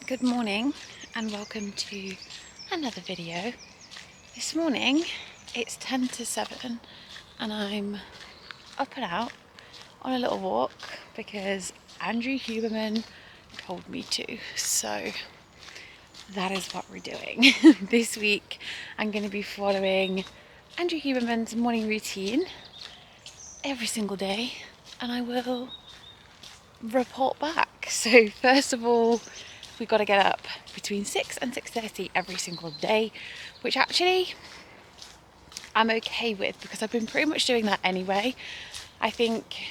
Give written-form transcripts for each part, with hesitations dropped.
Good morning and welcome to another video. This morning it's 10 to 7 and I'm up and out on a little walk because Andrew Huberman told me to. So that is what we're doing. This week I'm going to be following Andrew Huberman's morning routine every single day and I will report back. So first of all, we've got to get up between 6 and 6:30 every single day, which actually I'm okay with because I've been pretty much doing that anyway. I think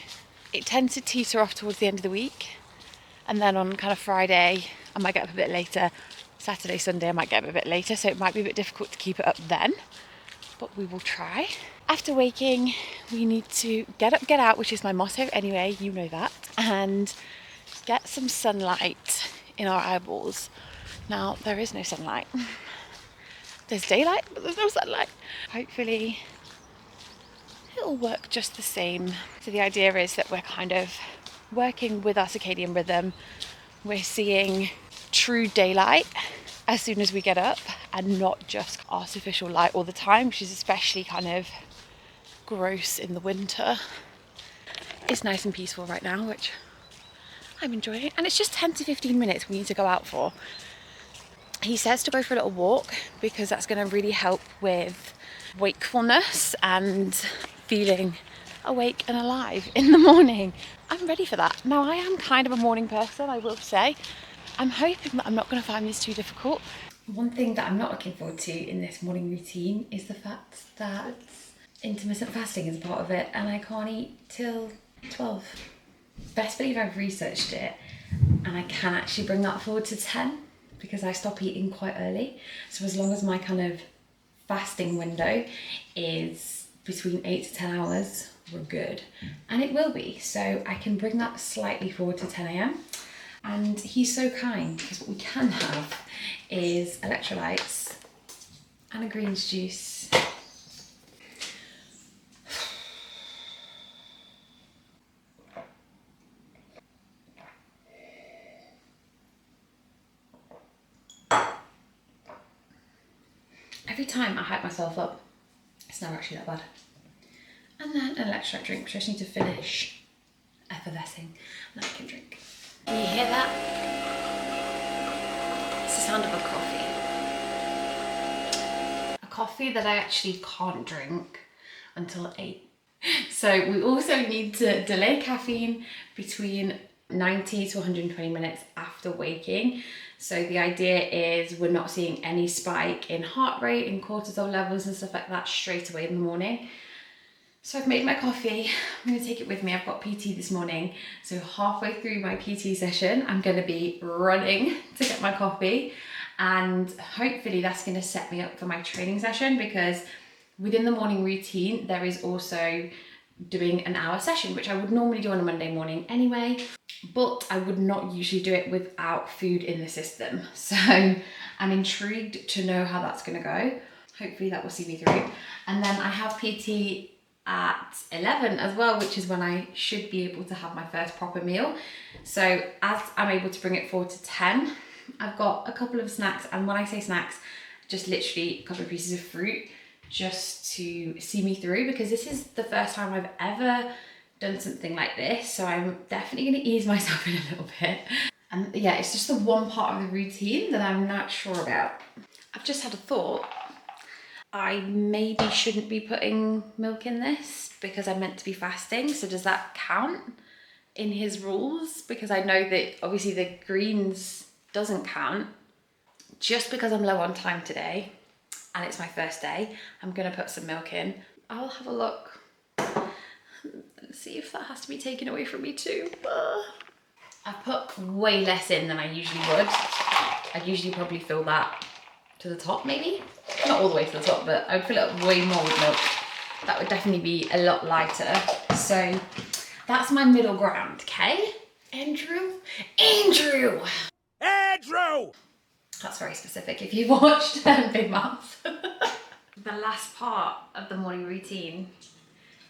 it tends to teeter off towards the end of the week, and then on kind of Friday I might get up a bit later, Saturday, Sunday I might get up a bit later, so it might be a bit difficult to keep it up then, but we will try. After waking, we need to get up, get out, which is my motto anyway, you know that, and get some sunlight in our eyeballs. Now, there is no sunlight. There's daylight, but there's no sunlight. Hopefully, it'll work just the same. So the idea is that we're kind of working with our circadian rhythm. We're seeing true daylight as soon as we get up and not just artificial light all the time, which is especially kind of gross in the winter. It's nice and peaceful right now, which I'm enjoying, and it's just 10 to 15 minutes we need to go out for. He says to go for a little walk because that's going to really help with wakefulness and feeling awake and alive in the morning. I'm ready for that. Now, I am kind of a morning person, I will say. I'm hoping that I'm not going to find this too difficult. One thing that I'm not looking forward to in this morning routine is the fact that intermittent fasting is a part of it and I can't eat till 12. Best believe I've researched it and I can actually bring that forward to 10 because I stop eating quite early. So as long as my kind of fasting window is between 8 to 10 hours, we're good. And it will be. So I can bring that slightly forward to 10 a.m. And he's so kind because what we can have is electrolytes and a greens juice. Every time I hype myself up, it's never actually that bad. And then an electrolyte drink, which I just need to finish effervescing, and then I can drink. Can you hear that? It's the sound of a coffee. A coffee that I actually can't drink until 8. So we also need to delay caffeine between 90 to 120 minutes after waking. So the idea is we're not seeing any spike in heart rate and cortisol levels and stuff like that straight away in the morning. So I've made my coffee. I'm going to take it with me. I've got PT this morning. So halfway through my PT session, I'm going to be running to get my coffee. And hopefully that's going to set me up for my training session because within the morning routine, there is also doing an hour session, which I would normally do on a Monday morning anyway, but I would not usually do it without food in the system. So I'm intrigued to know how that's going to go. Hopefully that will see me through. And then I have PT at 11 as well, which is when I should be able to have my first proper meal. So as I'm able to bring it forward to 10, I've got a couple of snacks, and when I say snacks, just literally a couple of pieces of fruit just to see me through, because this is the first time I've ever done something like this, so I'm definitely going to ease myself in a little bit. And yeah, it's just the one part of the routine that I'm not sure about. I've just had a thought. I maybe shouldn't be putting milk in this because I'm meant to be fasting, so does that count in his rules? Because I know that obviously the greens doesn't count. Just because I'm low on time today and it's my first day, I'm going to put some milk in. I'll have a look and see if that has to be taken away from me too. I've put way less in than I usually would. I'd usually probably fill that to the top maybe. Not all the way to the top, but I would fill it up way more with milk. That would definitely be a lot lighter. So that's my middle ground, okay? Andrew? Andrew! Andrew! That's very specific if you've watched Big Mouth. The last part of the morning routine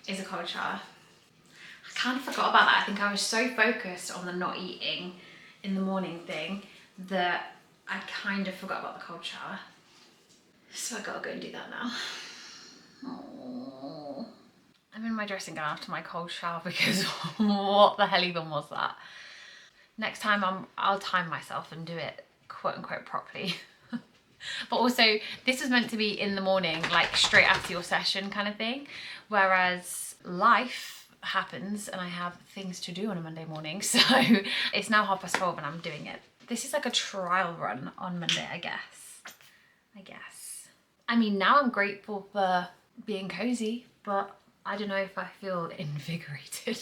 is a cold shower. I kind of forgot about that. I think I was so focused on the not eating in the morning thing that I kind of forgot about the cold shower. So I gotta go and do that now. Oh. I'm in my dressing gown after my cold shower because what the hell even was that? Next time I'll time myself and do it quote unquote properly. But also this is meant to be in the morning, like straight after your session kind of thing. Whereas life happens and I have things to do on a Monday morning. So it's now 12:30 and I'm doing it. This is like a trial run on Monday, I guess. I mean, now I'm grateful for being cozy, but I don't know if I feel invigorated.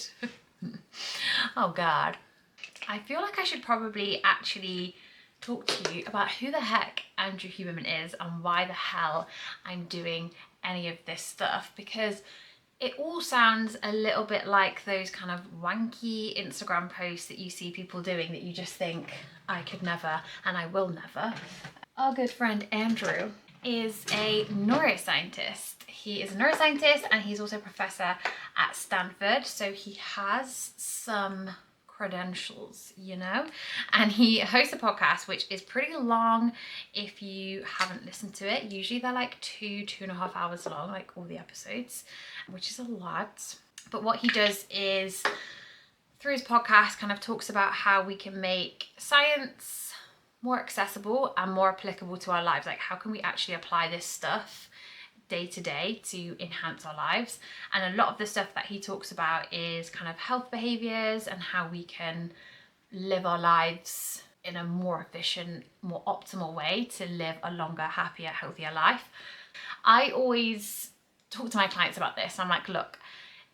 Oh God. I feel like I should probably actually talk to you about who the heck Andrew Huberman is and why the hell I'm doing any of this stuff, because it all sounds a little bit like those kind of wanky Instagram posts that you see people doing that you just think, I could never and I will never. Our good friend Andrew is a neuroscientist. He is a neuroscientist and he's also a professor at Stanford, so he has some credentials, you know, and he hosts a podcast which is pretty long if you haven't listened to it. Usually they're like 2.5 hours long, like all the episodes, which is a lot. But what he does is through his podcast kind of talks about how we can make science more accessible and more applicable to our lives. Like, how can we actually apply this stuff day to day to enhance our lives? And a lot of the stuff that he talks about is kind of health behaviors and how we can live our lives in a more efficient, more optimal way to live a longer, happier, healthier life. I always talk to my clients about this. I'm like, look,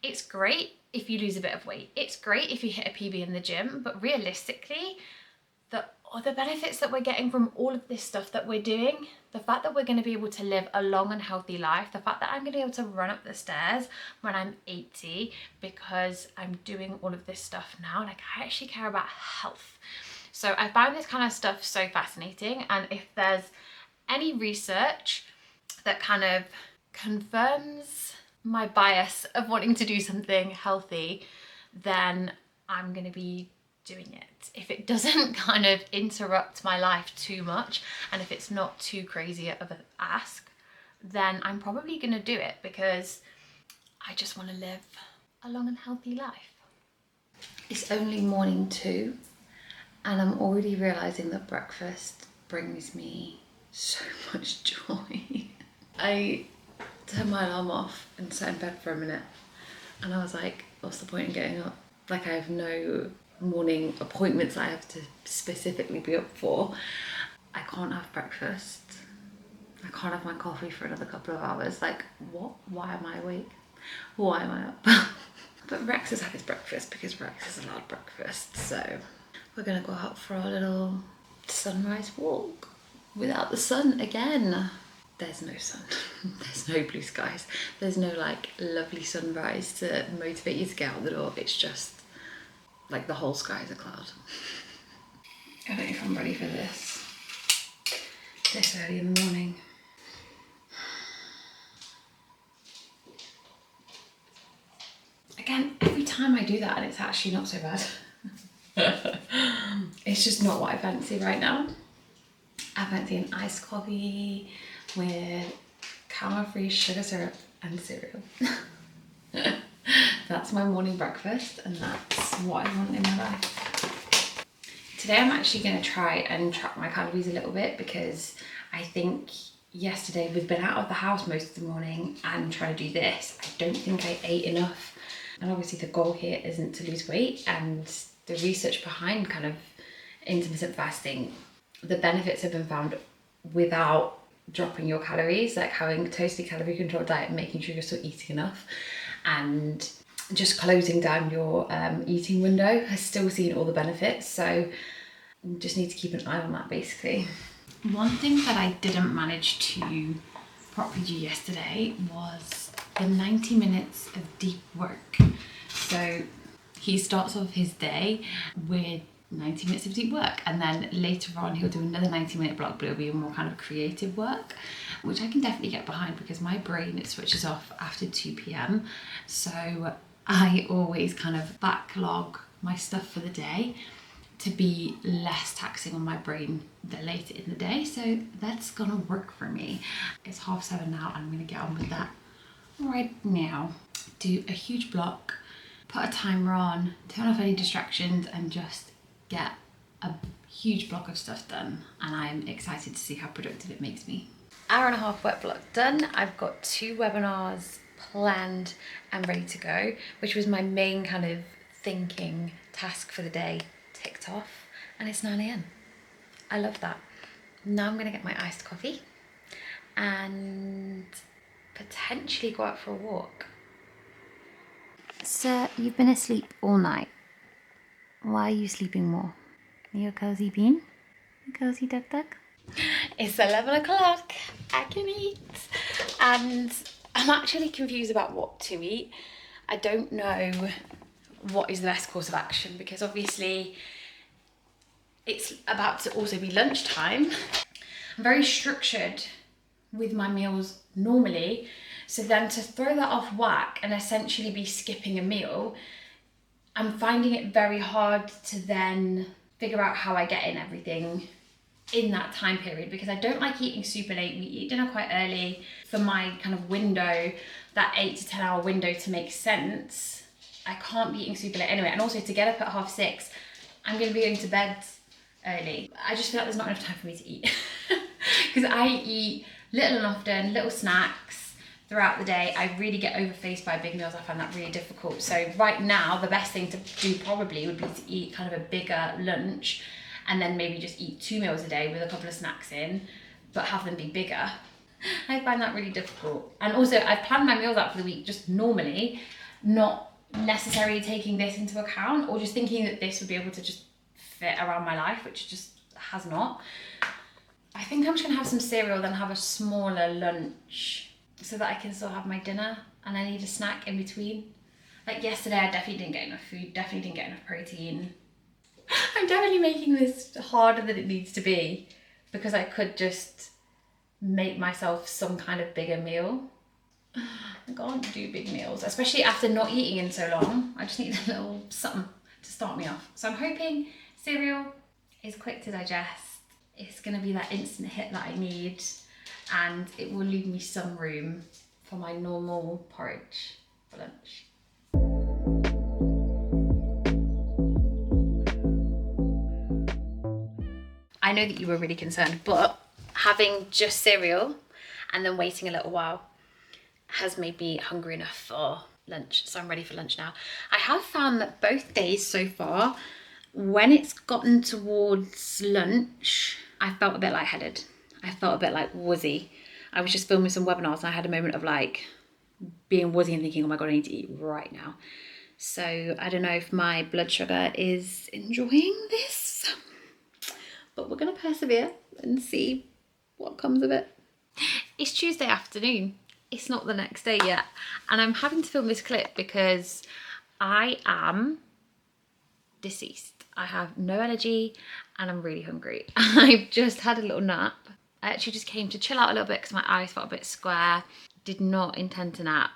it's great if you lose a bit of weight. It's great if you hit a PB in the gym, but realistically, the benefits that we're getting from all of this stuff that we're doing, the fact that we're going to be able to live a long and healthy life, the fact that I'm going to be able to run up the stairs when I'm 80 because I'm doing all of this stuff now, like I actually care about health. So I find this kind of stuff so fascinating, and if there's any research that kind of confirms my bias of wanting to do something healthy, then I'm going to be doing it. If it doesn't kind of interrupt my life too much and if it's not too crazy of an ask, then I'm probably going to do it because I just want to live a long and healthy life. It's only morning 2 and I'm already realizing that breakfast brings me so much joy. I turned my alarm off and sat in bed for a minute and I was like, what's the point in getting up? Like, I have no morning appointments I have to specifically be up for. I can't have breakfast. I can't have my coffee for another couple of hours. Like, what? Why am I awake? Why am I up? But Rex has had his breakfast because Rex is allowed breakfast. So we're gonna go out for our little sunrise walk without the sun again. There's no sun. There's no blue skies. There's no like lovely sunrise to motivate you to get out the door. It's just like the whole sky is a cloud. I don't know if I'm ready for this early in the morning. Again, every time I do that and it's actually not so bad. It's just not what I fancy right now. I fancy an iced coffee with caramel-free sugar syrup and cereal. That's my morning breakfast and that's what I want in my life. Today I'm actually going to try and track my calories a little bit because I think yesterday we've been out of the house most of the morning and trying to do this. I don't think I ate enough, and obviously the goal here isn't to lose weight, and the research behind kind of intermittent fasting, the benefits have been found without dropping your calories, like having a totally calorie controlled diet and making sure you're still eating enough and just closing down your eating window has still seen all the benefits. So just need to keep an eye on that basically. One thing that I didn't manage to properly do yesterday was the 90 minutes of deep work. So he starts off his day with 90 minutes of deep work and then later on he'll do another 90-minute block, but it'll be more kind of creative work, which I can definitely get behind because my brain, it switches off after 2 p.m. So I always kind of backlog my stuff for the day. to be less taxing on my brain the later in the day. So that's gonna work for me. It's 7:30 now and I'm gonna get on with that right now. Do a huge block, put a timer on, turn off any distractions and just get a huge block of stuff done. And I'm excited to see how productive it makes me. Hour and a half wet block done. I've got 2 webinars planned and ready to go, which was my main kind of thinking task for the day ticked off, and it's 9 a.m. I love that. Now I'm gonna get my iced coffee and potentially go out for a walk. Sir, you've been asleep all night. Why are you sleeping more? Are you a cozy bean? A cozy duck duck? It's 11 o'clock, I can eat. And I'm actually confused about what to eat. I don't know what is the best course of action because obviously it's about to also be lunchtime. I'm very structured with my meals normally, so then to throw that off whack and essentially be skipping a meal, I'm finding it very hard to then figure out how I get in everything in that time period because I don't like eating super late. We eat dinner quite early. For my kind of window, that 8 to 10 hour window to make sense, I can't be eating super late anyway. And also to get up at 6:30, I'm gonna be going to bed early. I just feel like there's not enough time for me to eat because I eat little and often, little snacks throughout the day. I really get overfaced by big meals. I find that really difficult. So right now, the best thing to do probably would be to eat kind of a bigger lunch and then maybe just eat 2 meals a day with a couple of snacks in, but have them be bigger. I find that really difficult. And also I've planned my meals out for the week just normally, not necessarily taking this into account or just thinking that this would be able to just fit around my life, which just has not. I think I'm just gonna have some cereal, then have a smaller lunch so that I can still have my dinner and I need a snack in between. Like yesterday, I definitely didn't get enough food, definitely didn't get enough protein. I'm definitely making this harder than it needs to be because I could just make myself some kind of bigger meal. I can't do big meals, especially after not eating in so long. I just need a little something to start me off. So I'm hoping cereal is quick to digest. It's gonna be that instant hit that I need and it will leave me some room for my normal porridge for lunch. I know that you were really concerned, but having just cereal and then waiting a little while has made me hungry enough for lunch. So I'm ready for lunch now. I have found that both days so far, when it's gotten towards lunch, I felt a bit lightheaded. I felt a bit like woozy. I was just filming some webinars and I had a moment of like being woozy and thinking, oh my God, I need to eat right now. So I don't know if my blood sugar is enjoying this, but we're gonna persevere and see what comes of it. It's Tuesday afternoon. It's not the next day yet. And I'm having to film this clip because I am deceased. I have no energy and I'm really hungry. I've just had a little nap. I actually just came to chill out a little bit because my eyes felt a bit square. Did not intend to nap.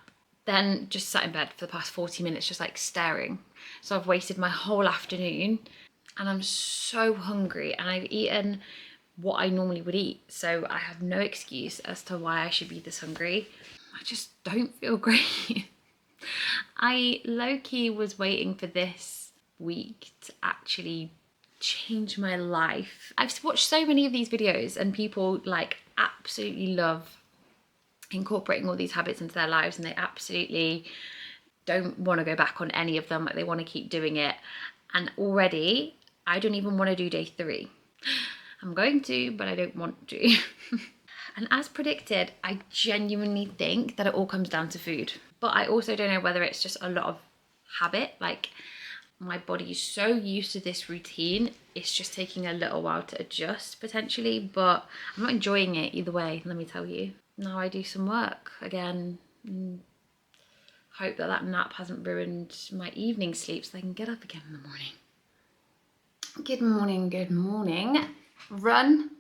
Then just sat in bed for the past 40 minutes just like staring. So I've wasted my whole afternoon and I'm so hungry and I've eaten what I normally would eat. So I have no excuse as to why I should be this hungry. I just don't feel great. I low-key was waiting for this week to actually change my life. I've watched so many of these videos and people like absolutely love incorporating all these habits into their lives and they absolutely don't want to go back on any of them. Like they want to keep doing it. And already I don't even want to do day 3. I'm going to, but I don't want to. And as predicted, I genuinely think that it all comes down to food. But I also don't know whether it's just a lot of habit. Like my body is so used to this routine, it's just taking a little while to adjust potentially, but I'm not enjoying it either way, let me tell you. Now I do some work again. Hope that that nap hasn't ruined my evening sleep so I can get up again in the morning. Good morning, good morning. Run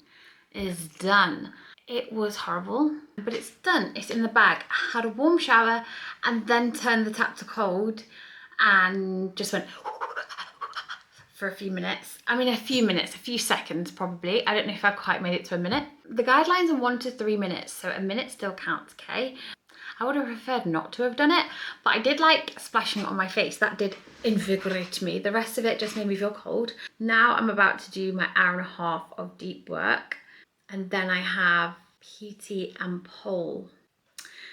is done. It was horrible, but it's done. It's in the bag. I had a warm shower and then turned the tap to cold and just went for a few minutes. I mean, a few seconds probably. I don't know if I've quite made it to a minute. The guidelines are 1 to 3 minutes, so a minute still counts, okay? I would have preferred not to have done it, but I did like splashing it on my face. That did invigorate me. The rest of it just made me feel cold. Now I'm about to do my hour and a half of deep work, and then I have PT and pole.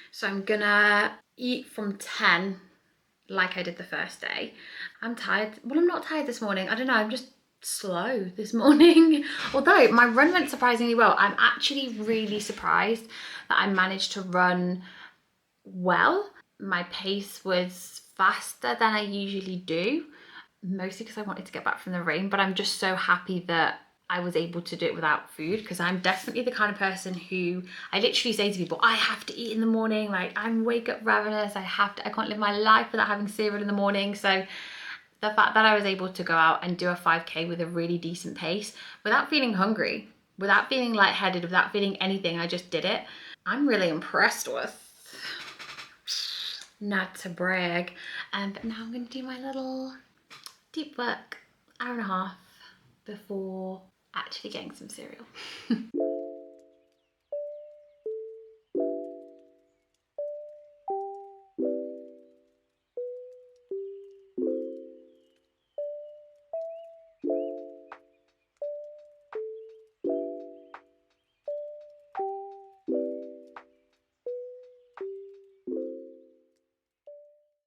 So I'm gonna eat from 10 like I did the first day. I'm tired. Well, I'm not tired this morning. I don't know, I'm just slow this morning. Although my run went surprisingly well. I'm actually really surprised that I managed to run well. My pace was faster than I usually do, mostly because I wanted to get back from the rain, but I'm just so happy that I was able to do it without food, because I'm definitely the kind of person who, I literally say to people, I have to eat in the morning, like I'm wake up ravenous, I can't live my life without having cereal in the morning. So the fact that I was able to go out and do a 5K with a really decent pace without feeling hungry, without feeling lightheaded, without feeling anything, I just did it, I'm really impressed with. Not to brag. But now I'm going to do my little deep work, hour and a half, before actually getting some cereal.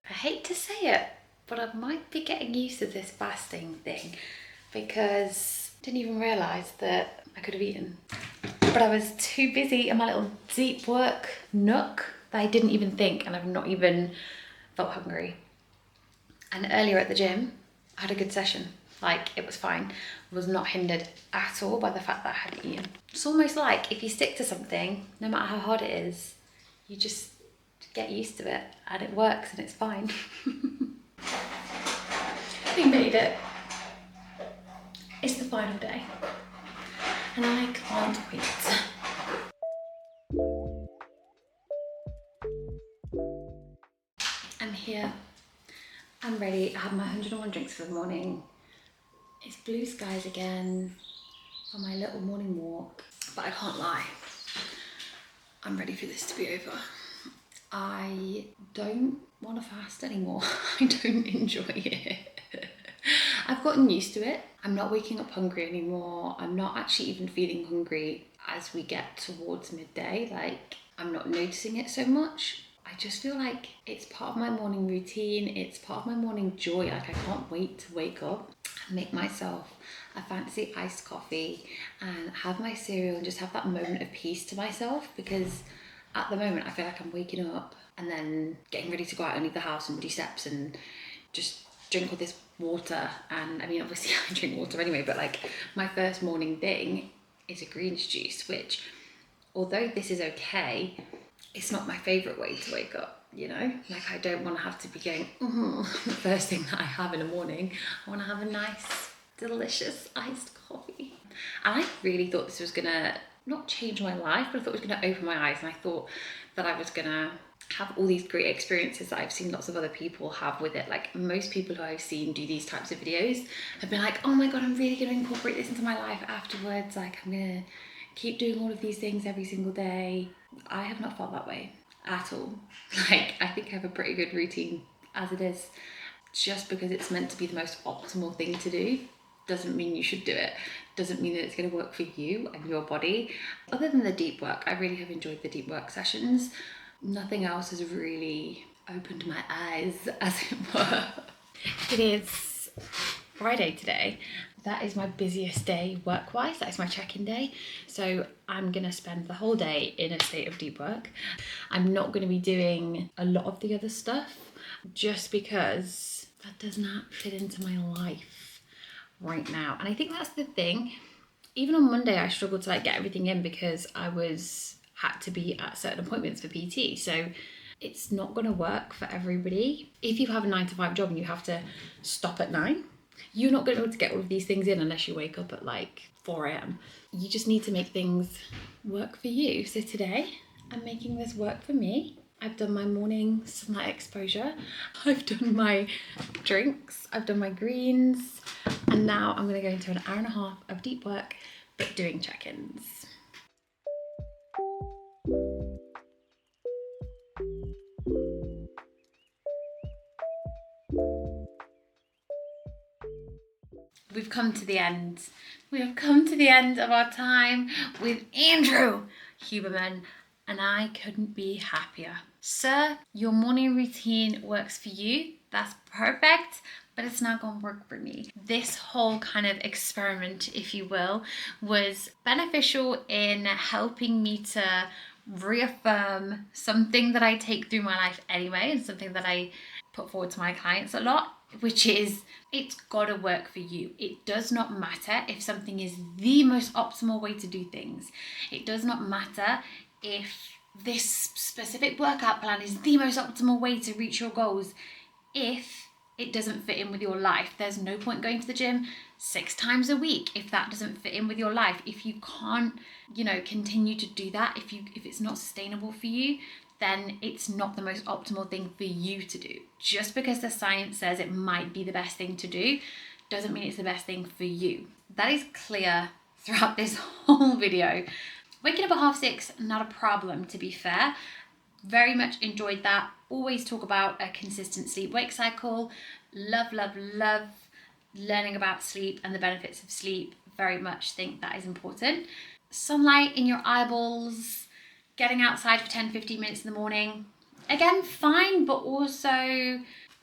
I hate to say it, but I might be getting used to this fasting thing, because I didn't even realise that I could have eaten. But I was too busy in my little deep work nook that I didn't even think, and I've not even felt hungry. And earlier at the gym, I had a good session. Like, it was fine. I was not hindered at all by the fact that I had eaten. It's almost like if you stick to something, no matter how hard it is, you just get used to it and it works and it's fine. We made it. It's the final day and I can't wait. I'm here, I'm ready. I had my 101 drinks for the morning. It's blue skies again on my little morning walk, but I can't lie, I'm ready for this to be over. I don't want to fast anymore. I don't enjoy it. I've gotten used to it. I'm not waking up hungry anymore. I'm not actually even feeling hungry as we get towards midday. Like, I'm not noticing it so much. I just feel like it's part of my morning routine. It's part of my morning joy. Like, I can't wait to wake up and make myself a fancy iced coffee and have my cereal and just have that moment of peace to myself, because at the moment I feel like I'm waking up and then getting ready to go out and leave the house and do steps and just drink all this water. And I mean, obviously I drink water anyway, but like, my first morning thing is a greens juice, which, although this is okay, it's not my favourite way to wake up, you know? Like, I don't want to have to be going, the first thing that I have in the morning. I want to have a nice, delicious iced coffee. And I really thought this was gonna not change my life, but I thought it was gonna open my eyes, and I thought that I was gonna have all these great experiences that I've seen lots of other people have with it. Like, most people who I've seen do these types of videos have been like, oh my god, I'm really gonna incorporate this into my life afterwards. Like, I'm gonna keep doing all of these things every single day. I have not felt that way at all. Like, I think I have a pretty good routine as it is. Just because it's meant to be the most optimal thing to do doesn't mean you should do it. Doesn't mean that it's going to work for you and your body. Other than the deep work, I really have enjoyed the deep work sessions. Nothing else has really opened my eyes, as it were. It is Friday today. That is my busiest day work-wise. That is my check-in day. So I'm going to spend the whole day in a state of deep work. I'm not going to be doing a lot of the other stuff, just because that does not fit into my life right now. And I think that's the thing. Even on Monday, I struggled to like get everything in because I had to be at certain appointments for PT. So it's not going to work for everybody. If you have a 9-to-5 job and you have to stop at 9, you're not going to be able to get all of these things in unless you wake up at like 4 a.m. You just need to make things work for you. So today, I'm making this work for me. I've done my morning sunlight exposure. I've done my drinks. I've done my greens. And now I'm going to go into an hour and a half of deep work, but doing check-ins. We've come to the end. We have come to the end of our time with Andrew Huberman, and I couldn't be happier. Sir, your morning routine works for you. That's perfect, but it's not going to work for me. This whole kind of experiment, if you will, was beneficial in helping me to reaffirm something that I take through my life anyway, and something that I put forward to my clients a lot, which is it's gotta work for you. It does not matter if something is the most optimal way to do things. It does not matter if this specific workout plan is the most optimal way to reach your goals. If it doesn't fit in with your life, there's no point going to the gym 6 times a week if that doesn't fit in with your life. If you can't, continue to do that, if it's not sustainable for you, then it's not the most optimal thing for you to do. Just because the science says it might be the best thing to do doesn't mean it's the best thing for you. That is clear throughout this whole video. Waking up at 6:30, not a problem, to be fair. Very much enjoyed that. Always talk about a consistent sleep-wake cycle. Love, love, love learning about sleep and the benefits of sleep. Very much think that is important. Sunlight in your eyeballs, getting outside for 10-15 minutes in the morning. Again, fine, but also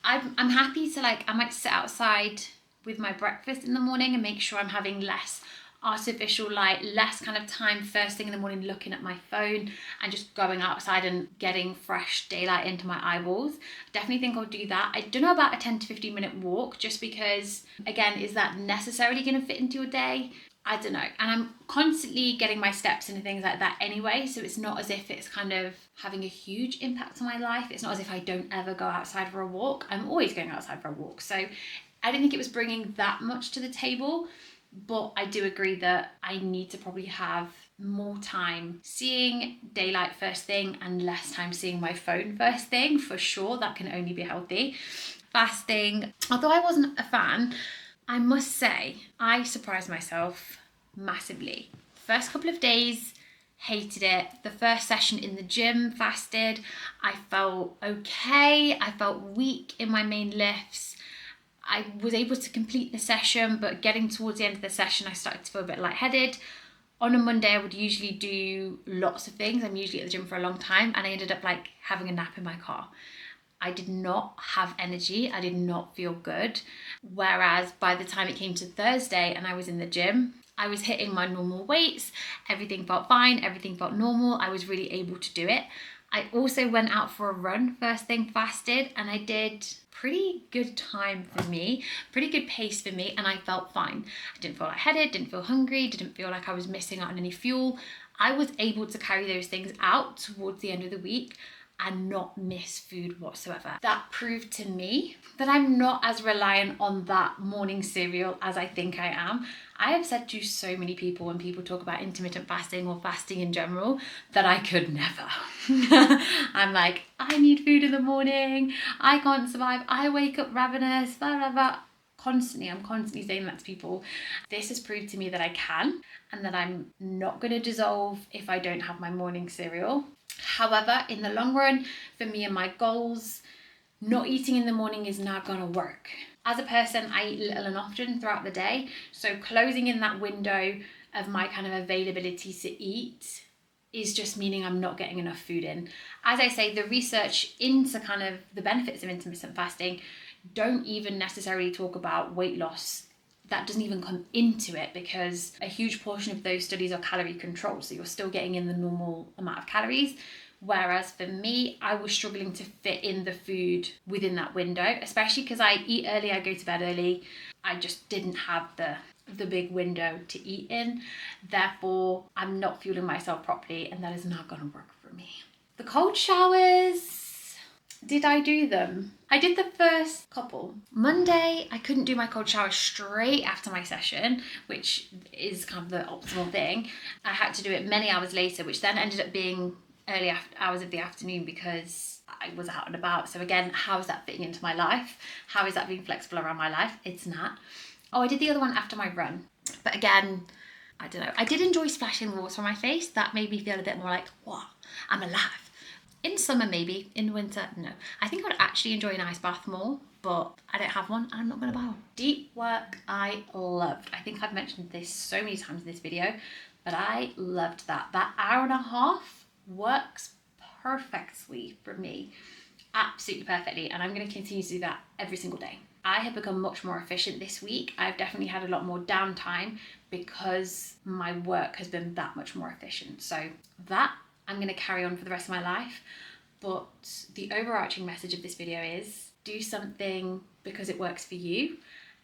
I'm happy to I might sit outside with my breakfast in the morning and make sure I'm having less artificial light, less kind of time first thing in the morning looking at my phone and just going outside and getting fresh daylight into my eyeballs. Definitely think I'll do that. I don't know about a 10-15 minute walk, just because, again, is that necessarily going to fit into your day? I don't know. And I'm constantly getting my steps into things like that anyway, so it's not as if it's kind of having a huge impact on my life. It's not as if I don't ever go outside for a walk. I'm always going outside for a walk. So I didn't think it was bringing that much to the table. But I do agree that I need to probably have more time seeing daylight first thing and less time seeing my phone first thing, for sure. That can only be healthy. Fasting, although I wasn't a fan, I must say I surprised myself massively. First couple of days, hated it. The first session in the gym, fasted. I felt okay. I felt weak in my main lifts. I was able to complete the session, but getting towards the end of the session, I started to feel a bit lightheaded. On a Monday, I would usually do lots of things. I'm usually at the gym for a long time, and I ended up having a nap in my car. I did not have energy. I did not feel good. Whereas by the time it came to Thursday and I was in the gym, I was hitting my normal weights. Everything felt fine. Everything felt normal. I was really able to do it. I also went out for a run first thing, fasted, and I did pretty good time for me, pretty good pace for me, and I felt fine. I didn't feel lightheaded, didn't feel hungry, didn't feel like I was missing out on any fuel. I was able to carry those things out towards the end of the week and not miss food whatsoever. That proved to me that I'm not as reliant on that morning cereal as I think I am. I have said to so many people when people talk about intermittent fasting or fasting in general that I could never. I'm like, I need food in the morning. I can't survive. I wake up ravenous, blah, blah, blah. I'm constantly saying that to people. This has proved to me that I can, and that I'm not going to dissolve if I don't have my morning cereal. However, in the long run, for me and my goals, not eating in the morning is not going to work. As a person, I eat little and often throughout the day, so closing in that window of my kind of availability to eat is just meaning I'm not getting enough food in. As I say, the research into kind of the benefits of intermittent fasting don't even necessarily talk about weight loss. That doesn't even come into it, because a huge portion of those studies are calorie controlled, so you're still getting in the normal amount of calories. Whereas for me, I was struggling to fit in the food within that window, especially because I eat early, I go to bed early. I just didn't have the big window to eat in. Therefore, I'm not fueling myself properly, and that is not going to work for me. The cold showers, did I do them? I did the first couple. Monday, I couldn't do my cold shower straight after my session, which is kind of the optimal thing. I had to do it many hours later, which then ended up being early hours of the afternoon because I was out and about. So again, how is that fitting into my life? How is that being flexible around my life? It's not. Oh, I did the other one after my run. But again, I don't know. I did enjoy splashing the water on my face. That made me feel a bit more like, wow, I'm alive. In summer, maybe. In winter, no. I think I would actually enjoy an ice bath more, but I don't have one. I'm not going to buy one. Deep work, I loved. I think I've mentioned this so many times in this video, but I loved that. That hour and a half works perfectly for me. Absolutely perfectly. And I'm going to continue to do that every single day. I have become much more efficient this week. I've definitely had a lot more downtime because my work has been that much more efficient. So that I'm going to carry on for the rest of my life. But the overarching message of this video is do something because it works for you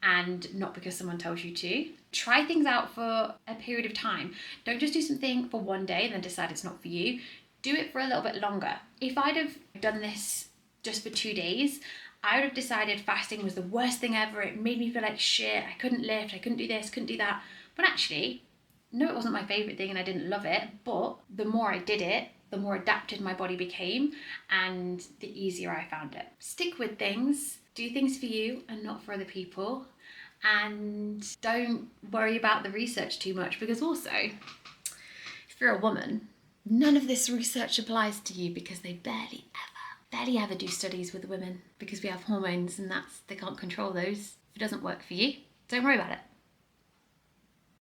and not because someone tells you to. Try things out for a period of time. Don't just do something for one day and then decide it's not for you. Do it for a little bit longer. If I'd have done this just for 2 days, I would have decided fasting was the worst thing ever. It made me feel like shit. I couldn't lift, I couldn't do this, couldn't do that. But actually, no, it wasn't my favourite thing and I didn't love it. But the more I did it, the more adapted my body became and the easier I found it. Stick with things, do things for you and not for other people. And don't worry about the research too much, because also, if you're a woman, none of this research applies to you because they barely ever do studies with women because we have hormones and they can't control those. If it doesn't work for you, don't worry about it.